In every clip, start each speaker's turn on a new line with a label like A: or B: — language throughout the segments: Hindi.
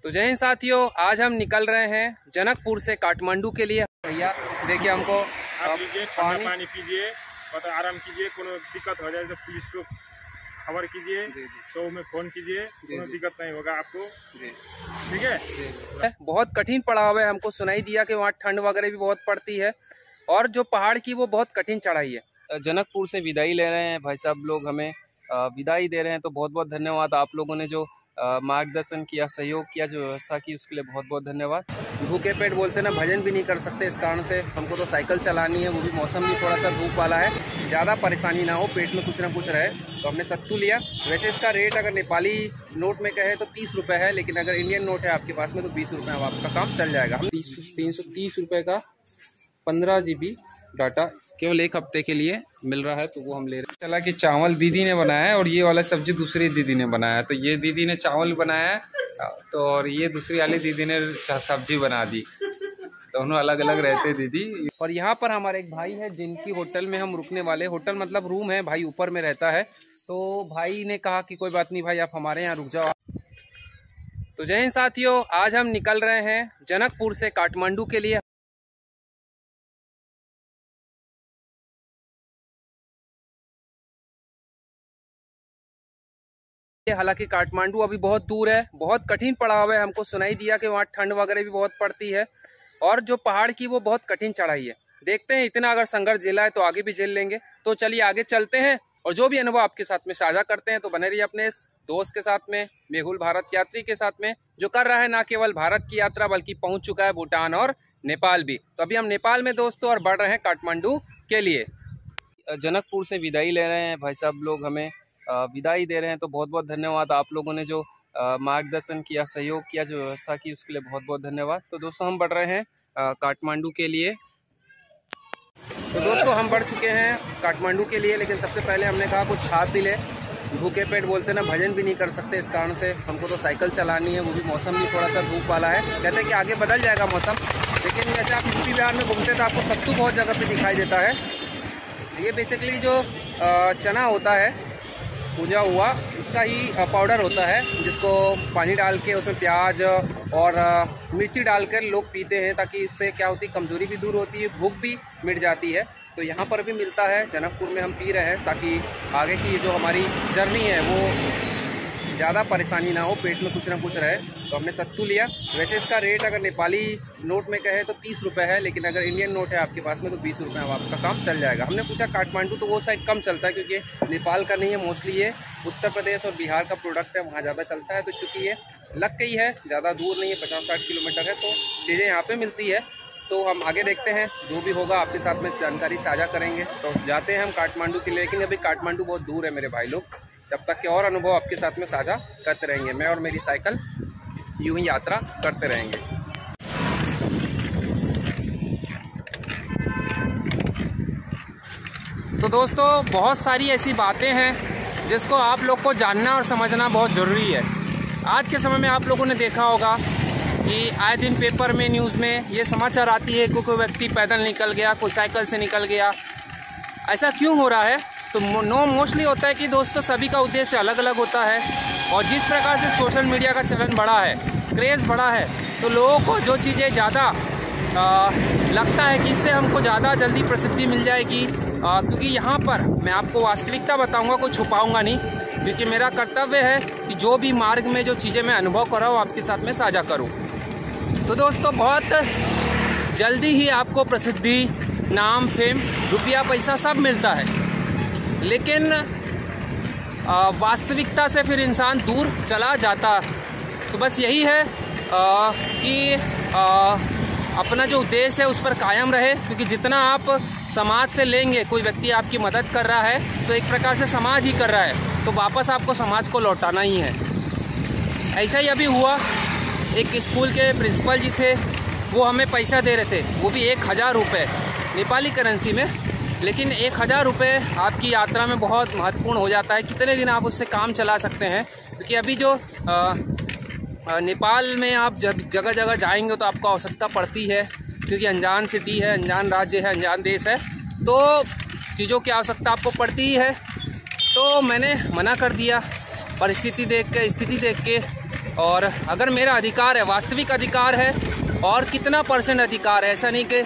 A: तो जय हिंद साथियों, आज हम निकल रहे हैं जनकपुर से काठमांडू के लिए। भैया देखिए, हमको
B: आप लीजिए, पानी पीजिए और आराम कीजिए। कोनो दिक्कत हो जाए तो पुलिस को खबर कीजिए, 100 में फोन कीजिए, कोनो दिक्कत नहीं होगा आपको। ठीक है।
A: बहुत कठिन पड़ाव है, हमको सुनाई दिया कि वहाँ ठंड वगैरह भी बहुत पड़ती है और जो पहाड़ की वो बहुत कठिन चढ़ाई है। जनकपुर से विदाई ले रहे हैं भाई साहब लोग, हमें विदाई दे रहे हैं। तो बहुत बहुत धन्यवाद आप लोगों ने जो मार्गदर्शन किया, सहयोग किया, जो व्यवस्था की, उसके लिए बहुत बहुत धन्यवाद। भूखे पेट बोलते ना, भजन भी नहीं कर सकते, इस कारण से हमको तो साइकिल चलानी है, वो भी मौसम भी थोड़ा सा धूप वाला है, ज़्यादा परेशानी ना हो, पेट में कुछ ना कुछ रहे, तो हमने सत्तू लिया। वैसे इसका रेट अगर नेपाली नोट में कहे तो 30 रुपये है, लेकिन अगर इंडियन नोट है आपके पास में तो 20 रुपये में आपका काम चल जाएगा। 330 रुपये का 15 GB डाटा केवल एक हफ्ते के लिए मिल रहा है, तो वो हम ले रहे हैं। चला कि चावल दीदी ने बनाया है और ये वाला सब्जी दूसरी दीदी ने बनाया है। तो ये दीदी ने चावल बनाया है तो और ये दूसरी वाली दीदी ने सब्जी बना दी, दोनों अलग अलग रहते दीदी। और यहाँ पर हमारे एक भाई है जिनकी होटल में हम रुकने वाले, होटल मतलब रूम है, भाई ऊपर में रहता है। तो भाई ने कहा कि कोई बात नहीं भाई, आप हमारे यहाँ रुक जाओ। तो जय हिंद साथियों, आज हम निकल रहे हैं जनकपुर से काठमांडू के लिए। हालांकि काठमांडू अभी बहुत दूर है, बहुत कठिन पड़ाव है, हमको सुनाई दिया कि वहाँ ठंड वगैरह भी बहुत पड़ती है और जो पहाड़ की वो बहुत कठिन चढ़ाई है। देखते हैं, इतना अगर संघर्ष झेला है तो आगे भी झेल लेंगे। तो चलिए आगे चलते हैं और जो भी अनुभव आपके साथ में साझा करते हैं। तो बने रहिए अपने इस दोस्त के साथ में, मेहुल भारत यात्री के साथ में, जो कर रहा है ना केवल भारत की यात्रा बल्कि पहुंच चुका है भूटान और नेपाल भी। तो अभी हम नेपाल में दोस्तों और बढ़ रहे हैं काठमांडू के लिए। जनकपुर से विदाई ले रहे हैं भाई साहब लोग, हमें विदाई दे रहे हैं। तो बहुत बहुत धन्यवाद आप लोगों ने जो मार्गदर्शन किया, सहयोग किया, जो व्यवस्था की, उसके लिए बहुत बहुत धन्यवाद। तो दोस्तों हम बढ़ रहे हैं काठमांडू के लिए। तो दोस्तों हम बढ़ चुके हैं काठमांडू के लिए, लेकिन सबसे पहले हमने कहा कुछ खा पी ले। भूखे पेट बोलते ना, भजन भी नहीं कर सकते, इस कारण से हमको तो साइकिल चलानी है, वो भी मौसम भी थोड़ा सा धूप वाला है। कहते हैं कि आगे बदल जाएगा मौसम, लेकिन जैसे आप यूपी बिहार में घूमते तो आपको सत्तू बहुत जगह पे दिखाई देता है। ये बेसिकली जो चना होता है भुजा हुआ, उसका ही पाउडर होता है, जिसको पानी डाल के उसमें प्याज और मिर्ची डालकर लोग पीते हैं, ताकि इससे क्या होती है, कमज़ोरी भी दूर होती है, भूख भी मिट जाती है। तो यहाँ पर भी मिलता है, जनकपुर में हम पी रहे हैं, ताकि आगे की जो हमारी जर्नी है वो ज़्यादा परेशानी ना हो, पेट में कुछ ना कुछ रहे, तो हमने सत्तू लिया। वैसे इसका रेट अगर नेपाली नोट में कहे तो 30 रुपये है, लेकिन अगर इंडियन नोट है आपके पास में तो 20 रुपये में आपका काम चल जाएगा। हमने पूछा काठमांडू, तो वो साइड कम चलता है क्योंकि नेपाल का नहीं है, मोस्टली ये उत्तर प्रदेश और बिहार का प्रोडक्ट है, वहाँ ज़्यादा चलता है। तो चूँकि ये लग गई है, ज़्यादा दूर नहीं है, 50-60 किलोमीटर है, तो चीज़ें यहाँ पर मिलती है। तो हम आगे देखते हैं, जो भी होगा आपके साथ में जानकारी साझा करेंगे। तो जाते हैं हम काठमांडू के लिए, लेकिन अभी काठमांडू बहुत दूर है मेरे भाई लोग। जब तक के और अनुभव आपके साथ में साझा करते रहेंगे, मैं और मेरी साइकिल यूं ही यात्रा करते रहेंगे। तो दोस्तों बहुत सारी ऐसी बातें हैं जिसको आप लोग को जानना और समझना बहुत ज़रूरी है। आज के समय में आप लोगों ने देखा होगा कि आए दिन पेपर में, न्यूज़ में ये समाचार आती है कि कोई व्यक्ति पैदल निकल गया, कोई साइकिल से निकल गया। ऐसा क्यों हो रहा है? तो मोस्टली होता है कि दोस्तों सभी का उद्देश्य अलग अलग होता है, और जिस प्रकार से सोशल मीडिया का चलन बढ़ा है, क्रेज़ बढ़ा है, तो लोगों को जो चीज़ें ज़्यादा लगता है कि इससे हमको ज़्यादा जल्दी प्रसिद्धि मिल जाएगी, क्योंकि यहाँ पर मैं आपको वास्तविकता बताऊँगा, कोई छुपाऊँगा नहीं, क्योंकि मेरा कर्तव्य है कि जो भी मार्ग में जो चीज़ें मैं अनुभव कर रहा हूँ आपके साथ में साझा करूँ। तो दोस्तों बहुत जल्दी ही आपको प्रसिद्धि, नाम, फेम, रुपया, पैसा सब मिलता है, लेकिन वास्तविकता से फिर इंसान दूर चला जाता। तो बस यही है कि अपना जो उद्देश्य है उस पर कायम रहे, क्योंकि जितना आप समाज से लेंगे, कोई व्यक्ति आपकी मदद कर रहा है तो एक प्रकार से समाज ही कर रहा है, तो वापस आपको समाज को लौटाना ही है। ऐसा ही अभी हुआ, एक स्कूल के प्रिंसिपल जी थे, वो हमें पैसा दे रहे थे, वो भी 1000 रुपये नेपाली करेंसी में। लेकिन 1000 रुपये आपकी यात्रा में बहुत महत्वपूर्ण हो जाता है। कितने दिन आप उससे काम चला सकते हैं, क्योंकि अभी जो नेपाल में आप जब जगह जगह जाएंगे तो आपको आवश्यकता पड़ती है, क्योंकि अनजान सिटी है, अनजान राज्य है, अनजान देश है, तो चीज़ों की आवश्यकता आपको पड़ती ही है। तो मैंने मना कर दिया, परिस्थिति देख के, स्थिति देख के, और अगर मेरा अधिकार है, वास्तविक अधिकार है, और कितना % अधिकार है, ऐसा नहीं कि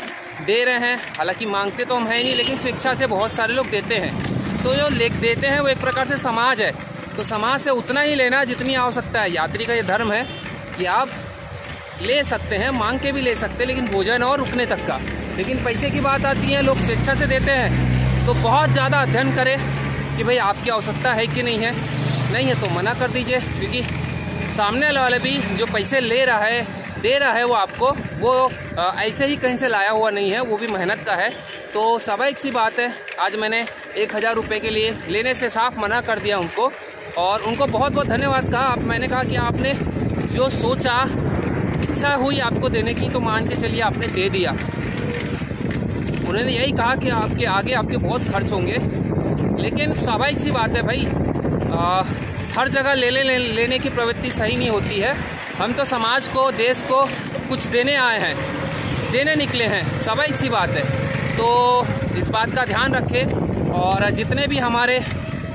A: दे रहे हैं, हालांकि मांगते तो हम हैं नहीं, लेकिन स्वेच्छा से बहुत सारे लोग देते हैं। तो जो देते हैं वो एक प्रकार से समाज है, तो समाज से उतना ही लेना जितनी आवश्यकता है। यात्री का ये धर्म है कि आप ले सकते हैं, मांग के भी ले सकते हैं, लेकिन भोजन और रुकने तक का। लेकिन पैसे की बात आती है, लोग स्वेच्छा से देते हैं, तो बहुत ज़्यादा अध्ययन करें कि भाई आपकी आवश्यकता है कि नहीं है तो मना कर दीजिए, क्योंकि सामने वाले भी जो पैसे दे रहा है वो आपको, वो ऐसे ही कहीं से लाया हुआ नहीं है, वो भी मेहनत का है। तो स्वाभाविक सी बात है, आज मैंने 1000 रुपये के लिए लेने से साफ मना कर दिया उनको, और उनको बहुत बहुत धन्यवाद कहा। मैंने कहा कि आपने जो सोचा, इच्छा हुई आपको देने की, तो मान के चलिए आपने दे दिया। उन्होंने यही कहा कि आपके आगे आपके बहुत खर्च होंगे, लेकिन स्वाभाविक सी बात है भाई, हर जगह लेने की प्रवृत्ति सही नहीं होती है। हम तो समाज को, देश को कुछ देने आए हैं, देने निकले हैं, स्वाभाविक सी बात है। तो इस बात का ध्यान रखें, और जितने भी हमारे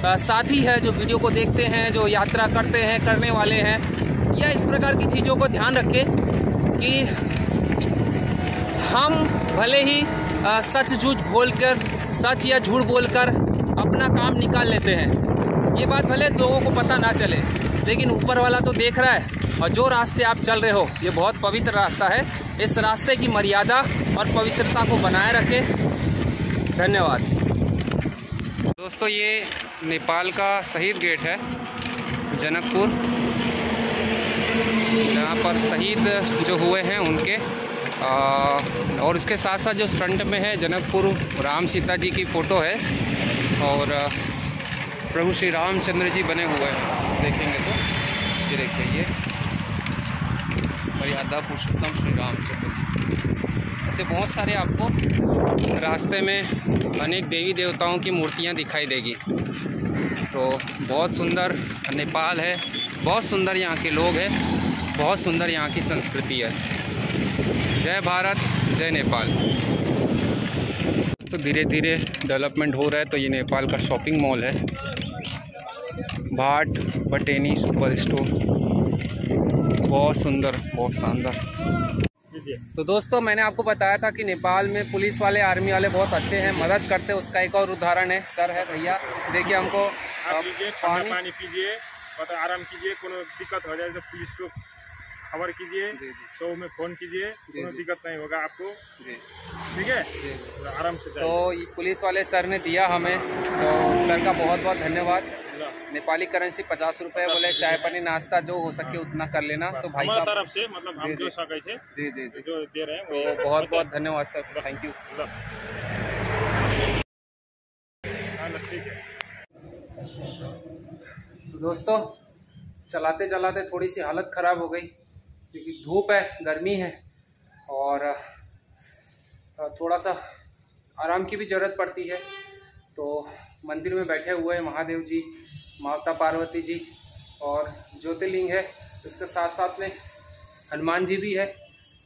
A: साथी हैं जो वीडियो को देखते हैं, जो यात्रा करते हैं, करने वाले हैं, या इस प्रकार की चीज़ों को ध्यान रखें कि हम भले ही सच झूठ बोलकर, सच या झूठ बोलकर अपना काम निकाल लेते हैं, ये बात भले लोगों को पता ना चले, लेकिन ऊपर वाला तो देख रहा है। और जो रास्ते आप चल रहे हो, ये बहुत पवित्र रास्ता है, इस रास्ते की मर्यादा और पवित्रता को बनाए रखें। धन्यवाद दोस्तों। ये नेपाल का शहीद गेट है, जनकपुर, जहाँ पर शहीद जो हुए हैं उनके, और इसके साथ साथ जो फ्रंट में है जनकपुर, राम सीता जी की फ़ोटो है, और प्रभु श्री रामचंद्र जी बने हुए हैं। देखेंगे तो ये देखिए, ये मर्यादा पुरुषोत्तम श्री रामचंद्र जी। ऐसे बहुत सारे आपको रास्ते में अनेक देवी देवताओं की मूर्तियां दिखाई देगी। तो बहुत सुंदर नेपाल है, बहुत सुंदर यहाँ के लोग हैं, बहुत सुंदर यहाँ की संस्कृति है। जय भारत, जय नेपाल। तो धीरे धीरे डेवलपमेंट हो रहा है। तो ये नेपाल का शॉपिंग मॉल है, भाट बटेनी सुपर स्टोर, बहुत सुंदर, बहुत शानदार। तो दोस्तों, मैंने आपको बताया था कि नेपाल में पुलिस वाले, आर्मी वाले बहुत अच्छे हैं, मदद करते हैं। उसका एक और उदाहरण है, सर है भैया, देखिए हमको
B: पानी पीजिए, आराम कीजिए, कोनो दिक्कत हो जाए तो पुलिस को खबर कीजिए, 100 में फ़ोन कीजिए, कोई दिक्कत नहीं होगा आपको, ठीक है, तो आराम से जाइए।
A: तो पुलिस वाले सर ने दिया हमें, तो सर का बहुत बहुत धन्यवाद। नेपाली करेंसी 50 रुपये, बोले चाय पानी नाश्ता जो हो सके उतना कर लेना। तो भाई साहब
B: तरफ से मतलब हम जो सके थे जी जो दे रहे हैं,
A: तो बहुत बहुत धन्यवाद सर, थैंक यू। तो दोस्तों, चलाते चलाते थोड़ी सी हालत ख़राब हो गई, क्योंकि धूप है, गर्मी है, और थोड़ा सा आराम की भी ज़रूरत पड़ती है। तो मंदिर में बैठे हुए हैं महादेव जी, माता पार्वती जी और ज्योतिर्लिंग है, इसके साथ साथ में हनुमान जी भी है।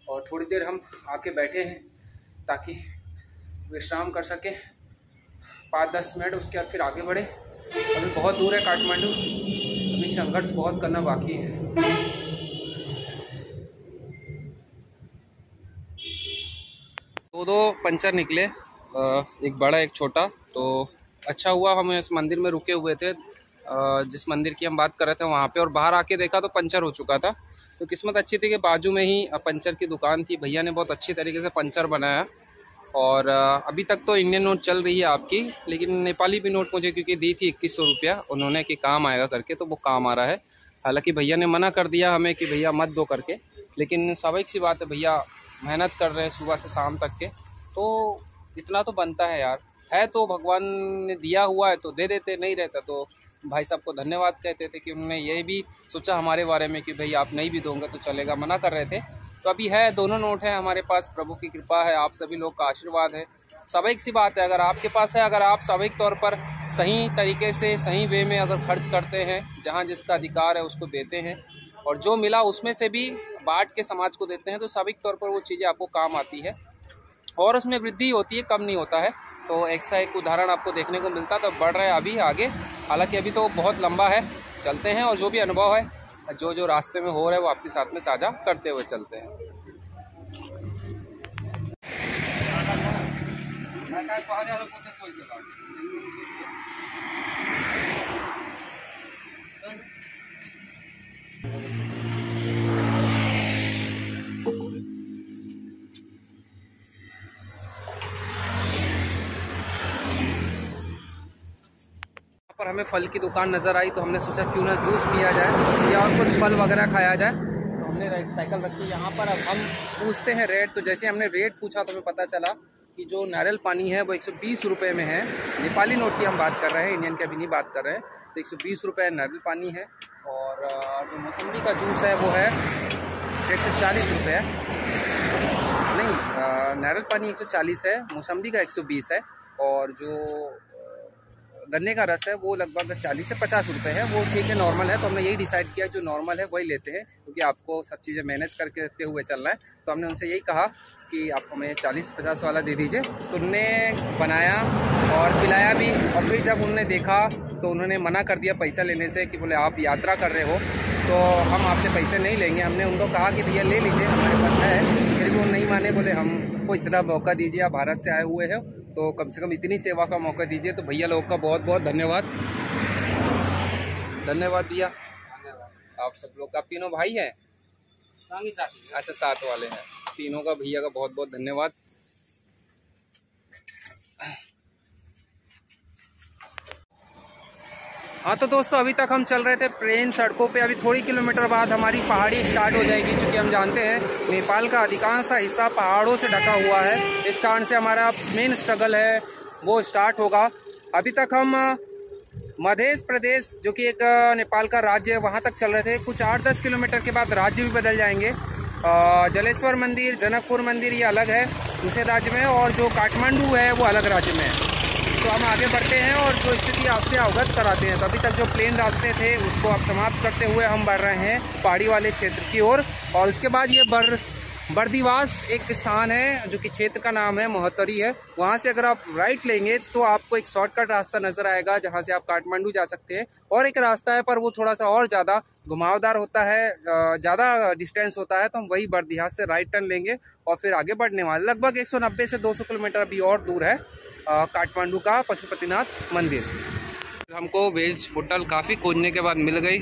A: और थोड़ी देर हम आके बैठे हैं ताकि विश्राम कर सकें 5-10 मिनट, उसके बाद फिर आगे बढ़े। अभी बहुत दूर है काठमांडू, अभी संघर्ष बहुत करना बाकी है। दो पंचर निकले, एक बड़ा एक छोटा। तो अच्छा हुआ हम इस मंदिर में रुके हुए थे, जिस मंदिर की हम बात कर रहे थे वहाँ पे, और बाहर आके देखा तो पंचर हो चुका था। तो किस्मत अच्छी थी कि बाजू में ही पंचर की दुकान थी, भैया ने बहुत अच्छी तरीके से पंचर बनाया। और अभी तक तो इंडियन नोट चल रही है आपकी, लेकिन नेपाली भी नोट मुझे क्योंकि दी थी 2100 रुपया उन्होंने, कि काम आएगा करके, तो वो काम आ रहा है। हालांकि भैया ने मना कर दिया हमें कि भैया मत दो करके, लेकिन स्वाभाविक सी बात है, भैया मेहनत कर रहे हैं सुबह से शाम तक के, तो इतना तो बनता है यार। है तो भगवान ने दिया हुआ है तो दे देते, नहीं रहता तो भाई साहब को धन्यवाद कहते थे कि उन्होंने ये भी सोचा हमारे बारे में कि भाई आप नहीं भी दोगे तो चलेगा, मना कर रहे थे। तो अभी है, दोनों नोट है हमारे पास, प्रभु की कृपा है, आप सभी लोग का आशीर्वाद है। स्वाभाविक सी बात है, अगर आपके पास है, अगर आप स्वाभाविक तौर पर सही तरीके से, सही वे में अगर खर्च करते हैं, जहाँ जिसका अधिकार है उसको देते हैं, और जो मिला उसमें से भी बांट के समाज को देते हैं, तो स्वाभाविक तौर पर वो चीज़ें आपको काम आती है और उसमें वृद्धि होती है, कम नहीं होता है। तो ऐसा एक उदाहरण आपको देखने को मिलता, तो बढ़ रहा है अभी आगे। हालांकि अभी तो बहुत लंबा है, चलते हैं और जो भी अनुभव है जो जो रास्ते में हो रहा है वो आपके साथ में साझा करते हुए चलते हैं। पर हमें फल की दुकान नज़र आई तो हमने सोचा क्यों ना जूस पिया जाए या और कुछ फल वगैरह खाया जाए, तो हमने साइकिल रखी यहाँ पर। अब हम पूछते हैं रेट। तो जैसे हमने रेट पूछा तो हमें पता चला कि जो नारियल पानी है वो 120 रुपये में है। नेपाली नोट की हम बात कर रहे हैं, इंडियन की अभी नहीं बात कर रहे हैं। तो 120 रुपये नारियल पानी है, और जो मौसम्बी का जूस है वो है 140 रुपये। नहीं, नारियल पानी 140 है, मौसम्बी का 120 है, और जो गन्ने का रस है वो लगभग 40 से 50 रुपये है। वो ठीक है, नॉर्मल है। तो हमने यही डिसाइड किया जो नॉर्मल है वही लेते हैं, क्योंकि आपको सब चीज़ें मैनेज करके रखते हुए चलना है। तो हमने उनसे यही कहा कि आप हमें 40-50 वाला दे दीजिए। तो उनने बनाया और पिलाया भी, और फिर जब उन्होंने देखा तो उन्होंने मना कर दिया पैसा लेने से, कि बोले आप यात्रा कर रहे हो तो हम आपसे पैसे नहीं लेंगे। हमने उनको कहा कि भैया ले लीजिए, हमारे पास है, फिर भी वो नहीं माने। बोले हमको इतना मौका दीजिए, आप भारत से आए हुए हो तो कम से कम इतनी सेवा का मौका दीजिए। तो भैया लोगों का बहुत बहुत धन्यवाद। धन्यवाद भैया। आप सब लोग, आप तीनों भाई हैं? अच्छा, साथ वाले हैं। तीनों का भैया का बहुत बहुत धन्यवाद। हाँ तो दोस्तों, अभी तक हम चल रहे थे प्लेन सड़कों पे। अभी थोड़ी किलोमीटर बाद हमारी पहाड़ी स्टार्ट हो जाएगी, क्योंकि हम जानते हैं नेपाल का अधिकांश हिस्सा पहाड़ों से ढका हुआ है। इस कारण से हमारा मेन स्ट्रगल है वो स्टार्ट होगा। अभी तक हम मध्य प्रदेश, जो कि एक नेपाल का राज्य है, वहाँ तक चल रहे थे। कुछ 8-10 किलोमीटर के बाद राज्य भी बदल जाएंगे। जलेश्वर मंदिर, जनकपुर मंदिर ये अलग है दूसरे राज्य में, और जो काठमांडू है वो अलग राज्य में है। तो हम आगे बढ़ते हैं और जो स्थिति आपसे अवगत कराते हैं। तो अभी तक जो प्लेन रास्ते थे उसको अब समाप्त करते हुए हम बढ़ रहे हैं पहाड़ी वाले क्षेत्र की ओर। और उसके बाद ये बर्दिवास एक स्थान है, जो कि क्षेत्र का नाम है महोत्तरी है। वहाँ से अगर आप राइट लेंगे तो आपको एक शॉर्टकट रास्ता नज़र आएगा, जहाँ से आप काठमांडू जा सकते हैं। और एक रास्ता है, पर वो थोड़ा सा और ज़्यादा घुमावदार होता है, ज़्यादा डिस्टेंस होता है। तो हम वही बर्दिवास से राइट टर्न लेंगे और फिर आगे बढ़ने वाले। लगभग 190 से 200 किलोमीटर अभी और दूर है काठमांडू का पशुपतिनाथ मंदिर। हमको वेज होटल काफ़ी खोजने के बाद मिल गई,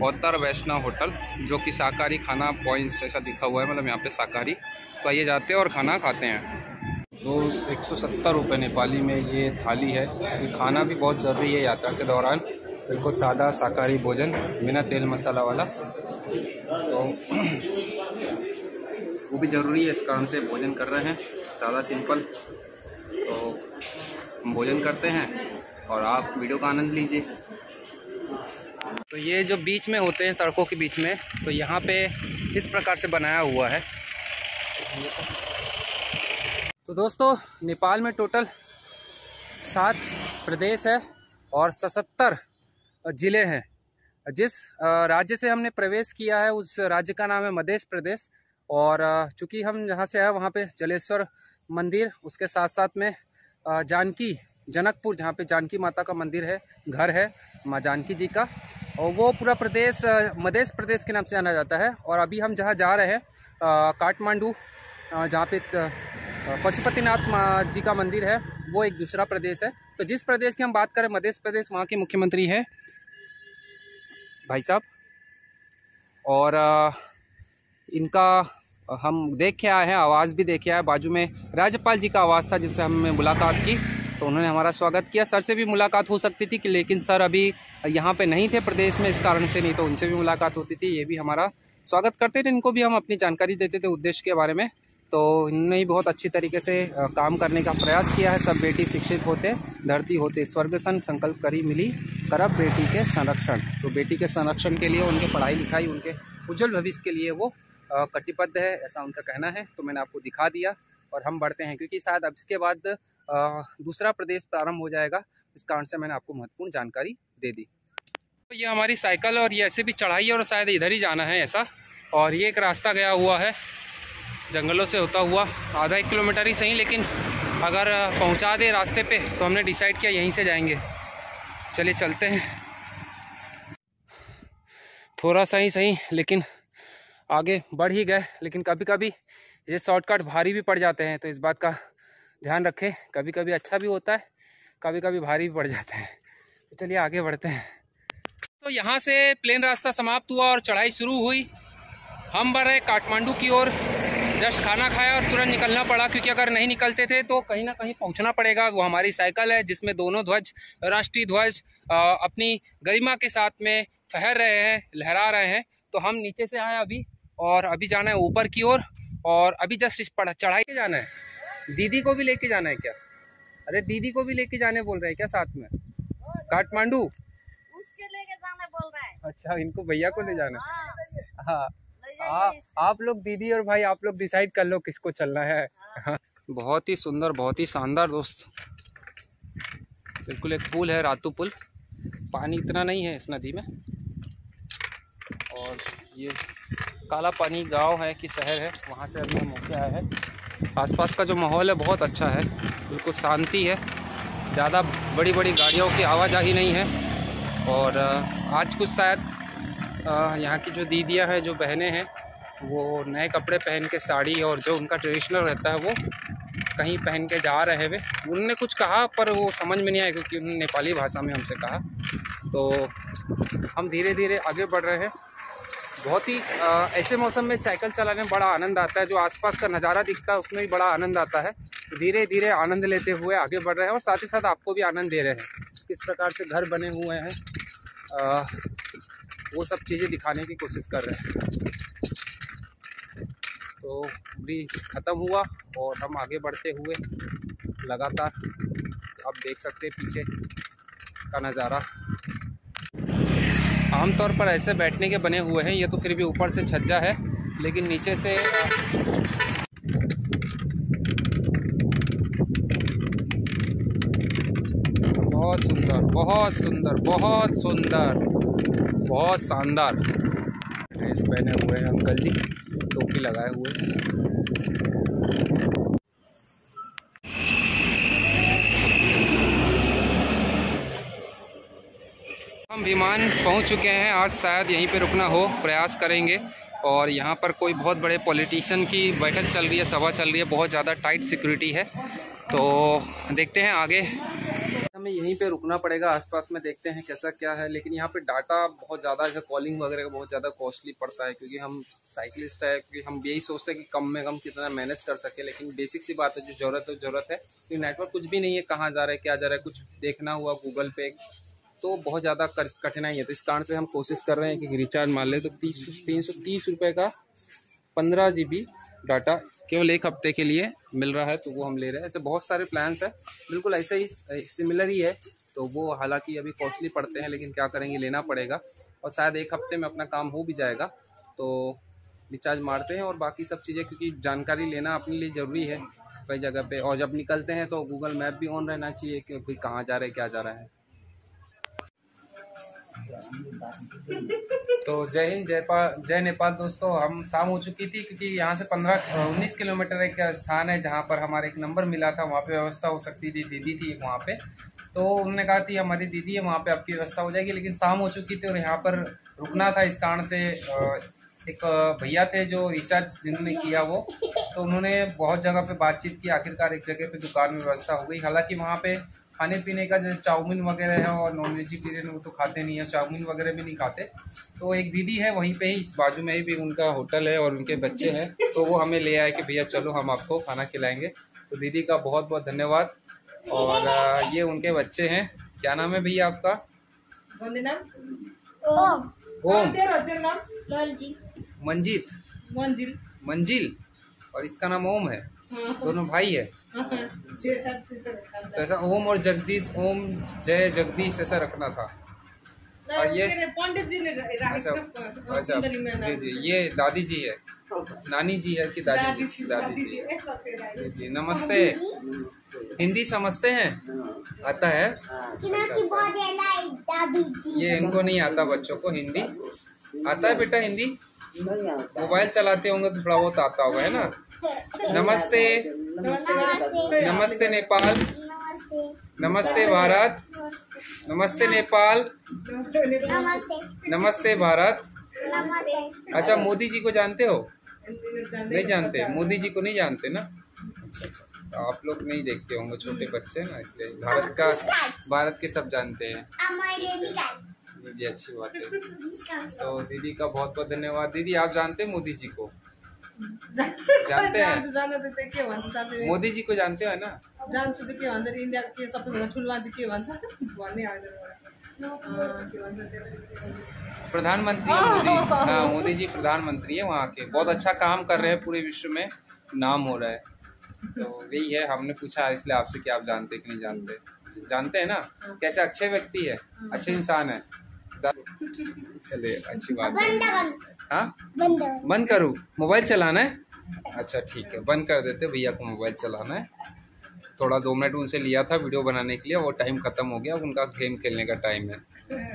A: उत्तर वैष्णव होटल, जो कि शाकाहारी खाना पॉइंट्स ऐसा लिखा हुआ है, मतलब यहाँ पे शाकाहारी। तो आइए जाते हैं और खाना खाते हैं। तो 170 रुपये नेपाली में ये थाली है। ये खाना भी बहुत ज़रूरी है यात्रा के दौरान, बिल्कुल सादा शाकाहारी भोजन बिना तेल मसाला वाला। तो वो भी ज़रूरी है, इस कारण से भोजन कर रहे हैं सादा सिंपल। तो हम भोजन करते हैं और आप वीडियो का आनंद लीजिए। तो ये जो बीच में होते हैं सड़कों के बीच में, तो यहाँ पे इस प्रकार से बनाया हुआ है। तो दोस्तों, नेपाल में टोटल 7 प्रदेश है और 77 ज़िले हैं। जिस राज्य से हमने प्रवेश किया है उस राज्य का नाम है मध्य प्रदेश। और चूँकि हम जहाँ से है वहाँ पे जलेश्वर मंदिर, उसके साथ साथ में जानकी, जनकपुर, जहाँ पे जानकी माता का मंदिर है, घर है माँ जानकी जी का, और वो पूरा प्रदेश मध्य प्रदेश के नाम से जाना जाता है। और अभी हम जहाँ जा रहे हैं काठमांडू, जहाँ पे पशुपतिनाथ जी का मंदिर है, वो एक दूसरा प्रदेश है। तो जिस प्रदेश की हम बात करें मध्य प्रदेश, वहाँ के मुख्यमंत्री है भाई साहब, और इनका हम देख के आए हैं, आवाज़ भी देखे आए। बाजू में राज्यपाल जी का आवास था जिनसे हमने मुलाकात की, तो उन्होंने हमारा स्वागत किया। सर से भी मुलाकात हो सकती थी, लेकिन सर अभी यहाँ पे नहीं थे प्रदेश में, इस कारण से, नहीं तो उनसे भी मुलाकात होती थी। ये भी हमारा स्वागत करते थे, इनको भी हम अपनी जानकारी देते थे उद्देश्य के बारे में। तो इन्होंने भी बहुत अच्छी तरीके से काम करने का प्रयास किया है। सब बेटी शिक्षित होते, धरती होते स्वर्ग सन, संकल्प करी मिली करब बेटी के संरक्षण। तो बेटी के संरक्षण के लिए, उनके पढ़ाई लिखाई, उनके उज्जवल भविष्य के लिए वो कटिबद्ध है, ऐसा उनका कहना है। तो मैंने आपको दिखा दिया और हम बढ़ते हैं, क्योंकि शायद अब इसके बाद दूसरा प्रदेश प्रारंभ हो जाएगा, इस कारण से मैंने आपको महत्वपूर्ण जानकारी दे दी। तो ये हमारी साइकिल, और ये ऐसे भी चढ़ाई है और शायद इधर ही जाना है ऐसा। और ये एक रास्ता गया हुआ है जंगलों से होता हुआ, आधा 1 किलोमीटर ही सही, लेकिन अगर पहुंचा दे रास्ते पे तो हमने डिसाइड किया यहीं से जाएंगे। चलिए चलते हैं। थोड़ा सा ही सही, लेकिन आगे बढ़ ही गए। लेकिन कभी कभी ये शॉर्टकट भारी भी पड़ जाते हैं, तो इस बात का ध्यान रखें। कभी कभी अच्छा भी होता है, कभी कभी भारी भी पड़ जाते हैं। तो चलिए आगे बढ़ते हैं। तो यहाँ से प्लेन रास्ता समाप्त हुआ और चढ़ाई शुरू हुई। हम बढ़ रहे काठमांडू की ओर। जस्ट खाना खाया और तुरंत निकलना पड़ा, क्योंकि अगर नहीं निकलते थे तो कहीं ना कहीं पहुँचना पड़ेगा। वो हमारी साइकिल है जिसमें दोनों ध्वज, राष्ट्रीय ध्वज अपनी गरिमा के साथ में फहर रहे हैं, लहरा रहे हैं। तो हम नीचे से आए अभी, और अभी जाना है ऊपर की ओर। और अभी जस्ट चढ़ाई के जाना है। दीदी को भी लेके जाना है क्या? अरे दीदी को भी लेके जाने बोल रहे हैं क्या साथ में? काठमांडू
C: उसके लेके जाने बोल रहे हैं।
A: अच्छा, इनको भैया को ले जाना है। हाँ, आप लोग दीदी और भाई आप लोग डिसाइड कर लो किसको चलना है। हाँ। बहुत ही सुंदर, बहुत ही शानदार दोस्त। बिल्कुल एक पुल है, रातू पुल। पानी इतना नहीं है इस नदी में। और ये काला पानी गांव है कि शहर है, वहाँ से अभी हम होके आए हैं। आसपास का जो माहौल है बहुत अच्छा है, बिल्कुल शांति है। ज़्यादा बड़ी बड़ी गाड़ियों की आवाजाही नहीं है। और आज कुछ शायद यहाँ की जो दीदियाँ हैं, जो बहनें हैं, वो नए कपड़े पहन के, साड़ी और जो उनका ट्रेडिशनल रहता है वो कहीं पहन के जा रहे हैं। उन्होंने कुछ कहा पर वो समझ में नहीं आया, क्योंकि उन्होंने नेपाली भाषा में हमसे कहा। तो हम धीरे धीरे आगे बढ़ रहे हैं। बहुत ही ऐसे मौसम में साइकिल चलाने में बड़ा आनंद आता है। जो आसपास का नज़ारा दिखता है उसमें भी बड़ा आनंद आता है। धीरे धीरे आनंद लेते हुए आगे बढ़ रहे हैं, और साथ ही साथ आपको भी आनंद दे रहे हैं। किस प्रकार से घर बने हुए हैं, वो सब चीज़ें दिखाने की कोशिश कर रहे हैं। तो ब्रिज ख़त्म हुआ और हम आगे बढ़ते हुए लगातार, आप देख सकते हैं पीछे का नज़ारा। आमतौर पर ऐसे बैठने के बने हुए हैं, ये तो फिर भी ऊपर से छज्जा है, लेकिन नीचे से बहुत सुंदर, बहुत सुंदर, बहुत सुंदर, बहुत शानदार। ड्रेस पहने हुए हैं अंकल जी, टोपी लगाए हुए हैं। हम विमान पहुंच चुके हैं। आज शायद यहीं पे रुकना हो, प्रयास करेंगे। और यहाँ पर कोई बहुत बड़े पॉलिटिशियन की बैठक चल रही है, सभा चल रही है। बहुत ज़्यादा टाइट सिक्योरिटी है, तो देखते हैं आगे। हमें यहीं पे रुकना पड़ेगा। आसपास में देखते हैं कैसा क्या है। लेकिन यहाँ पे डाटा बहुत ज़्यादा है, कॉलिंग वगैरह का बहुत ज़्यादा कॉस्टली पड़ता है, क्योंकि हम साइकिलिस्ट है। क्योंकि हम यही सोचते हैं कि कम में कम कितना मैनेज कर सके। लेकिन बेसिक सी बात है, जो ज़रूरत है क्योंकि नेटवर्क कुछ भी नहीं है, कहाँ जा रहा है, क्या जा रहा है, कुछ देखना हुआ गूगल पे तो बहुत ज़्यादा कठिनाई है। तो इस कारण से हम कोशिश कर रहे हैं कि रिचार्ज मान ले तो 330 रुपये का 15 GB डाटा केवल एक हफ्ते के लिए मिल रहा है, तो वो हम ले रहे हैं। ऐसे बहुत सारे प्लान्स हैं, बिल्कुल ऐसे ही सिमिलर ही है। तो वो हालांकि अभी कॉस्टली पड़ते हैं, लेकिन क्या करेंगे, लेना पड़ेगा। और शायद एक हफ्ते में अपना काम हो भी जाएगा, तो रिचार्ज मारते हैं। और बाकी सब चीज़ें, क्योंकि जानकारी लेना अपने लिए ज़रूरी है कई जगह पे। और जब निकलते हैं तो गूगल मैप भी ऑन रहना चाहिए कि कोई कहाँ जा रहा है, क्या जा रहा है। तो जय हिंद, जय नेपाल दोस्तों। हम शाम हो चुकी थी, क्योंकि यहाँ से 15-19 किलोमीटर एक स्थान है जहाँ पर हमारे एक नंबर मिला था। वहाँ पे व्यवस्था हो सकती थी, दीदी थी वहाँ पे। तो उन्होंने कहा थी हमारी दीदी है वहाँ पे, आपकी व्यवस्था हो जाएगी। लेकिन शाम हो चुकी थी और यहाँ पर रुकना था। इस कारण से एक भैया थे जो रिचार्ज जिन्होंने किया वो, तो उन्होंने बहुत जगह पे बातचीत की। आखिरकार एक जगह पे दुकान में व्यवस्था हो गई। हालांकि वहाँ पे खाने पीने का जैसे चाउमीन वगैरह है, और नॉन वेजिटेरियन वो तो खाते नहीं है, चाउमीन वगैरह भी नहीं खाते। तो एक दीदी है वहीं पे ही, बाजू में ही भी उनका होटल है और उनके बच्चे हैं, तो वो हमें ले आए कि भैया चलो हम आपको खाना खिलाएंगे। तो दीदी का बहुत बहुत धन्यवाद। और ये उनके बच्चे हैं। क्या नाम है भैया आपका? ओम। मंजीत, मंजिल। और इसका नाम ओम है। दोनों भाई है। तो ऐसा ओम और जगदीश, ओम जय जगदीश ऐसा रखना था। और ये पंडित जी ने अच्छा जी जी, ये दादी जी है, नानी जी है कि दादी जी? दादी जी जी जी। नमस्ते। हिंदी समझते हैं? आता है? ये इनको नहीं आता, बच्चों को हिंदी आता है बेटा? हिंदी मोबाइल चलाते होंगे तो थोड़ा बहुत आता होगा, है ना? नमस्ते, नमस्ते नेपाल, नमस्ते भारत, नमस्ते नेपाल, नमस्ते भारत, अच्छा, मोदी जी को जानते हो? नहीं जानते, मोदी जी को नहीं जानते ना? अच्छा अच्छा, तो आप लोग नहीं देखते होंगे, छोटे बच्चे ना, इसलिए भारत के सब जानते हैं। दीदी अच्छी बात है। तो दीदी का बहुत बहुत धन्यवाद। दीदी आप जानते हैं मोदी जी को? जानते हैं? मोदी जी को जानते हो ना? प्रधानमंत्री है मोदी। हाँ, मोदी जी प्रधानमंत्री है वहाँ के, बहुत अच्छा काम कर रहे हैं, पूरे विश्व में नाम हो रहा है। तो यही है, हमने पूछा इसलिए आपसे कि आप जानते कि नहीं जानते। जानते हैं ना? कैसे अच्छे व्यक्ति है, अच्छे इंसान है। चलिए अच्छी बात है। हाँ, बंद करूँ? मोबाइल चलाना है? अच्छा ठीक है, बंद कर देते, भैया को मोबाइल चलाना है। थोड़ा 2 मिनट उनसे लिया था वीडियो बनाने के लिए, वो टाइम ख़त्म हो गया, उनका गेम खेलने का टाइम है।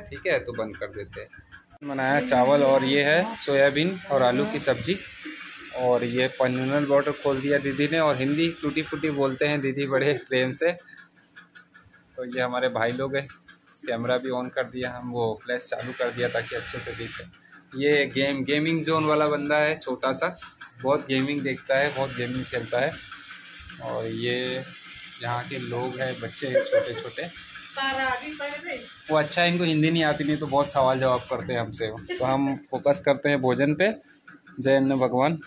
A: ठीक है, तो बंद कर देते हैं। बनाया चावल और ये है सोयाबीन और आलू की सब्जी, और ये पन्नल बॉर्डर खोल दिया दीदी ने, और हिंदी टूटी फूटी बोलते हैं दीदी बड़े प्रेम से। तो ये हमारे भाई लोग हैं, कैमरा भी ऑन कर दिया, हम वो फ्लैश चालू कर दिया ताकि अच्छे से दिखे। ये गेमिंग जोन वाला बंदा है, छोटा सा, बहुत गेमिंग देखता है, बहुत गेमिंग खेलता है। और ये यहाँ के लोग हैं, बच्चे हैं छोटे छोटे, वो अच्छा है, इनको हिंदी नहीं आती, नहीं तो बहुत सवाल जवाब करते हैं हमसे। तो हम फोकस करते हैं भोजन पे। जय अन्न भगवान।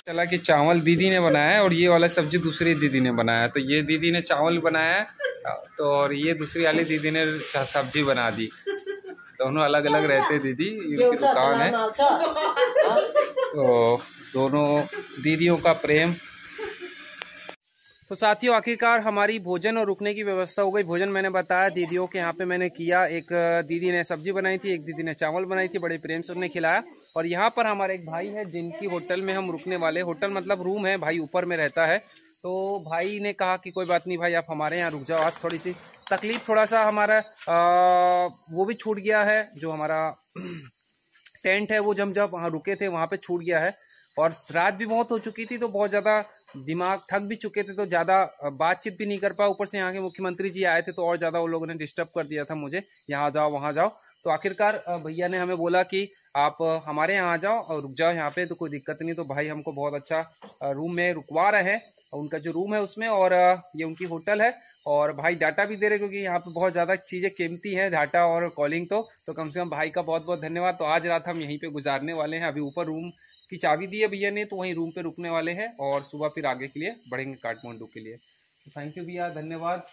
A: चला कि चावल दीदी ने बनाया है और ये वाला सब्जी दूसरी दीदी ने बनाया, तो ये दीदी ने चावल बनाया है, तो और ये दूसरी वाली दीदी ने सब्जी बना दी। दोनों अलग अलग रहते दीदी, इनकी दुकान है। तो दोनों दीदियों का प्रेम। तो साथियों, आखिरकार हमारी भोजन और रुकने की व्यवस्था हो गई। भोजन मैंने बताया दीदियों के यहाँ पे मैंने किया, एक दीदी ने सब्जी बनाई थी, एक दीदी ने चावल बनाई थी, बड़े प्रेम से उन्हें खिलाया। और यहाँ पर हमारे एक भाई है जिनकी होटल में हम रुकने वाले, होटल मतलब रूम है, भाई ऊपर में रहता है। तो भाई ने कहा कि कोई बात नहीं भाई, आप हमारे यहाँ रुक जाओ। आज थोड़ी सी तकलीफ, थोड़ा सा हमारा वो भी छूट गया है, जो हमारा टेंट है वो जब वहाँ रुके थे वहाँ पे छूट गया है। और रात भी बहुत हो चुकी थी, तो बहुत ज़्यादा दिमाग थक भी चुके थे, तो ज़्यादा बातचीत भी नहीं कर पाए। ऊपर से यहाँ के मुख्यमंत्री जी आए थे, तो और ज़्यादा वो लोगों ने डिस्टर्ब कर दिया था मुझे, यहाँ जाओ वहाँ जाओ। तो आखिरकार भैया ने हमें बोला कि आप हमारे यहाँ आ जाओ और रुक जाओ यहाँ पे, तो कोई दिक्कत नहीं। तो भाई हमको बहुत अच्छा रूम में रुकवा रहे हैं, उनका जो रूम है उसमें, और ये उनकी होटल है। और भाई डाटा भी दे रहे, क्योंकि यहाँ पे बहुत ज़्यादा चीज़ें कीमती हैं, डाटा और कॉलिंग। तो कम से कम भाई का बहुत बहुत धन्यवाद। तो आज रात हम यहीं पे गुजारने वाले हैं। अभी ऊपर रूम की चाबी दी है भैया ने, तो वहीं रूम पे रुकने वाले हैं, और सुबह फिर आगे के लिए बढ़ेंगे काठमांडू के लिए। तो थैंक यू भैया, धन्यवाद।